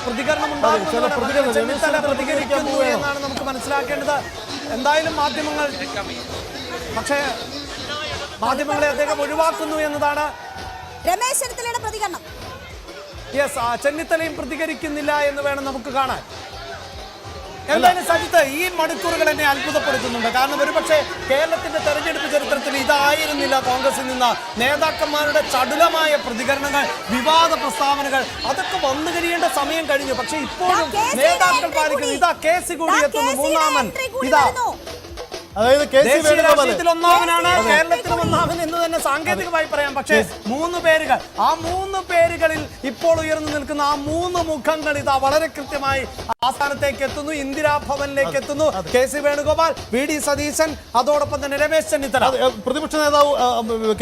പ്രതികരണം ഉണ്ടാകും. ചെന്നിത്തല പ്രതികരിക്കുന്നു എന്നാണ് നമുക്ക് മനസ്സിലാക്കേണ്ടത്. എന്തായാലും മാധ്യമങ്ങളെ അദ്ദേഹം ഒഴിവാക്കുന്നു എന്നതാണ്. രമേശ് ചെന്നിത്തലയുടെ പ്രതികരണം. യെസ്, ചെന്നിത്തലയും പ്രതികരിക്കുന്നില്ല എന്ന് വേണം നമുക്ക് കാണാൻ. എന്തായാലും സജിത്ത്, ഈ മണിക്കൂറുകൾ എന്നെ അത്ഭുതപ്പെടുത്തുന്നുണ്ട്. കാരണം ഒരുപക്ഷെ കേരളത്തിന്റെ തെരഞ്ഞെടുപ്പ് ചരിത്രത്തിൽ ഇതായിരുന്നില്ല കോൺഗ്രസിൽ നിന്ന് നേതാക്കന്മാരുടെ ചടുലമായ പ്രതികരണങ്ങൾ, വിവാദ പ്രസ്താവനകൾ, അതൊക്കെ വന്നു കഴിയേണ്ട സമയം കഴിഞ്ഞു. പക്ഷെ ഇപ്പോഴും നേതാക്കൾ പാലിക്കുന്നു. ഇതാ കേസി കൂടി എത്തുന്നു, മൂന്നാമൻ. ഇതാ അതായത് രാഷ്ട്രീയത്തിൽ ഒന്നാമനാണ്, കേരളത്തിലും ഒന്നാമൻ എന്ന് തന്നെ സാങ്കേതികമായി പറയാം. പക്ഷേ 3 പേരുകൾ, ആ 3 പേരുകളിൽ ഇപ്പോൾ ഉയർന്നു നിൽക്കുന്ന ആ 3 മുഖങ്ങൾ ഇതാ വളരെ കൃത്യമായി ആസ്ഥാനത്തേക്ക് എത്തുന്നു, ഇന്ദിരാഭവനിലേക്ക് എത്തുന്നു. കെ.സി. വേണുഗോപാൽ, വി.ഡി. സതീശൻ, അതോടൊപ്പം തന്നെ രമേശ് ചെന്നിത്തല. പ്രതിപക്ഷ നേതാവ്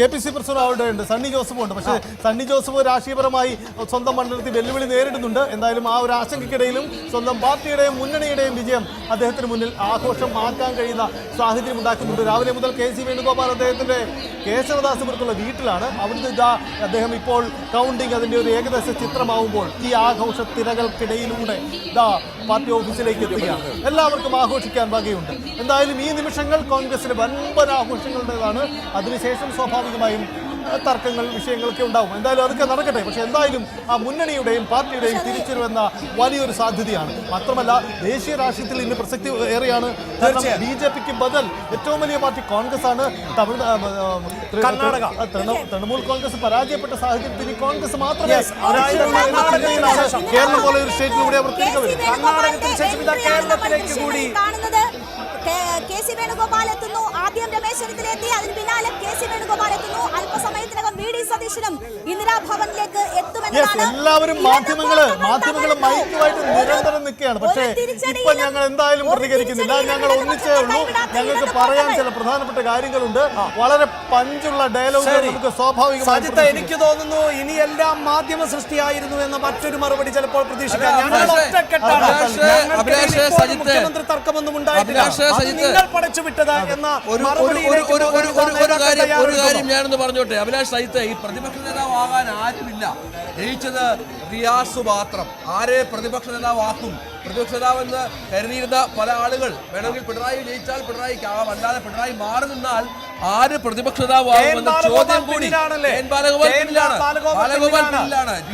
കെ.പി.സി. പ്രസിഡന്റ് അവിടെ ഉണ്ട്, സണ്ണി ജോസഫും ഉണ്ട്. പക്ഷേ സണ്ണി ജോസഫ് രാഷ്ട്രീയപരമായി സ്വന്തം മണ്ഡലത്തിൽ വെല്ലുവിളി നേരിടുന്നുണ്ട്. എന്തായാലും ആ ഒരു ആശങ്കയ്ക്കിടയിലും സ്വന്തം പാർട്ടിയുടെയും മുന്നണിയുടെയും വിജയം അദ്ദേഹത്തിന് മുന്നിൽ ആഘോഷമാക്കാൻ കഴിയുന്ന സാഹചര്യം ഉണ്ടാക്കുന്നുണ്ട്. രാവിലെ മുതൽ കെ.സി. വേണുഗോപാൽ അദ്ദേഹത്തിന്റെ കേശവദാസപുരത്തുള്ള വീട്ടിലാണ്. അവിടുന്ന് ഇതാ അദ്ദേഹം ഇപ്പോൾ കൗണ്ടിങ് അതിന്റെ ഒരു ഏകദേശ ചിത്രമാവുമ്പോൾ ഈ ആഘോഷ തിരകൾക്കിടയിലൂടെ ഇതാ പാർട്ടി ഓഫീസിലേക്ക് എത്തുകയാണ്. എല്ലാവർക്കും ആഘോഷിക്കാൻ വകയുണ്ട്. എന്തായാലും ഈ നിമിഷങ്ങൾ കോൺഗ്രസിന് വൻപൻ ആഘോഷങ്ങളുടേതാണ്. അതിനുശേഷം സ്വാഭാവികമായും തർക്കങ്ങൾ, വിഷയങ്ങളൊക്കെ ഉണ്ടാവും. എന്തായാലും അതൊക്കെ നടക്കട്ടെ. പക്ഷെ എന്തായാലും ആ മുന്നണിയുടെയും പാർട്ടിയുടെയും തിരിച്ചുവരുന്ന വലിയൊരു സാധ്യതയാണ്. മാത്രമല്ല ദേശീയ രാഷ്ട്രീയത്തിൽ ഇന്ന് പ്രസക്തി ഏറെയാണ്. ബി.ജെ.പിക്ക് ബദൽ ഏറ്റവും വലിയ പാർട്ടി കോൺഗ്രസ് ആണ്. തൃണമൂൽ കോൺഗ്രസ് പരാജയപ്പെട്ട സാഹചര്യത്തിൽ കോൺഗ്രസ് മാത്രമേ കേരളം പോലെ ഒരു സ്റ്റേറ്റിലൂടെ അവർ തിരികെ വരും. കേരളത്തിലേക്ക് കൂടി കെ.സി. വേണുഗോപാൽ എത്തുന്നു. ആദ്യം രമേശ് ചെന്നിത്തല എത്തി, അതിന് പിന്നാലെ കെ.സി. വേണുഗോപാൽ എത്തുന്നു. അല്പസമയത്തിനകം വി.ഡി. സതീശനും ഇന്ദിരാഭവനിലേക്ക് എത്തുമെന്നാണ്. എല്ലാവരും മാധ്യമങ്ങള് മൈക്കുമായിട്ട് നിരന്തരം നിൽക്കുകയാണ്. പക്ഷേ ഇപ്പൊ ഞങ്ങൾ എന്തായാലും പ്രതികരിക്കുന്നില്ല. ഞങ്ങൾ ഒന്നിച്ചേ ഉള്ളൂ. ഞങ്ങൾക്ക് പറയാൻ ചില പ്രധാനപ്പെട്ട കാര്യങ്ങളുണ്ട്. വളരെ പഞ്ചുള്ള ഡയലോഗ് നമുക്ക് സ്വാഭാവികമായി. എനിക്ക് തോന്നുന്നു ഇനിയെല്ലാം മാധ്യമ സൃഷ്ടിയായിരുന്നു എന്ന മറ്റൊരു മറുപടി ചിലപ്പോൾ പ്രതീക്ഷിക്കാം. മുഖ്യമന്ത്രി തർക്കമൊന്നും ഉണ്ടായിട്ടില്ല, നിങ്ങൾ പടച്ചു വിട്ടത് എന്ന ഒരു കാര്യം ഞാനൊന്ന് പറഞ്ഞോട്ടെ. അഭിലാഷ് സജിത്ത്, ഈ പ്രതിപക്ഷ നേതാവ് ആകാൻ ആരുമില്ല. ജയിച്ചത് റിയാസ് മാത്രം. ആരെ പ്രതിപക്ഷ നേതാവാക്കും? പ്രതിപക്ഷ നേതാവെന്ന് കരുതിയിരുന്ന പല ആളുകൾ വേണമെങ്കിൽ പിണറായി ജയിച്ചാൽ പിണറായിക്ക് ആവാം, അല്ലാതെ പിണറായി മാറി നിന്നാൽ ആര് പ്രതിപക്ഷ നേതാവാകുമെന്ന ചോദ്യം കൂടി ബാലഗോപാൽ പിന്നിലാണ്.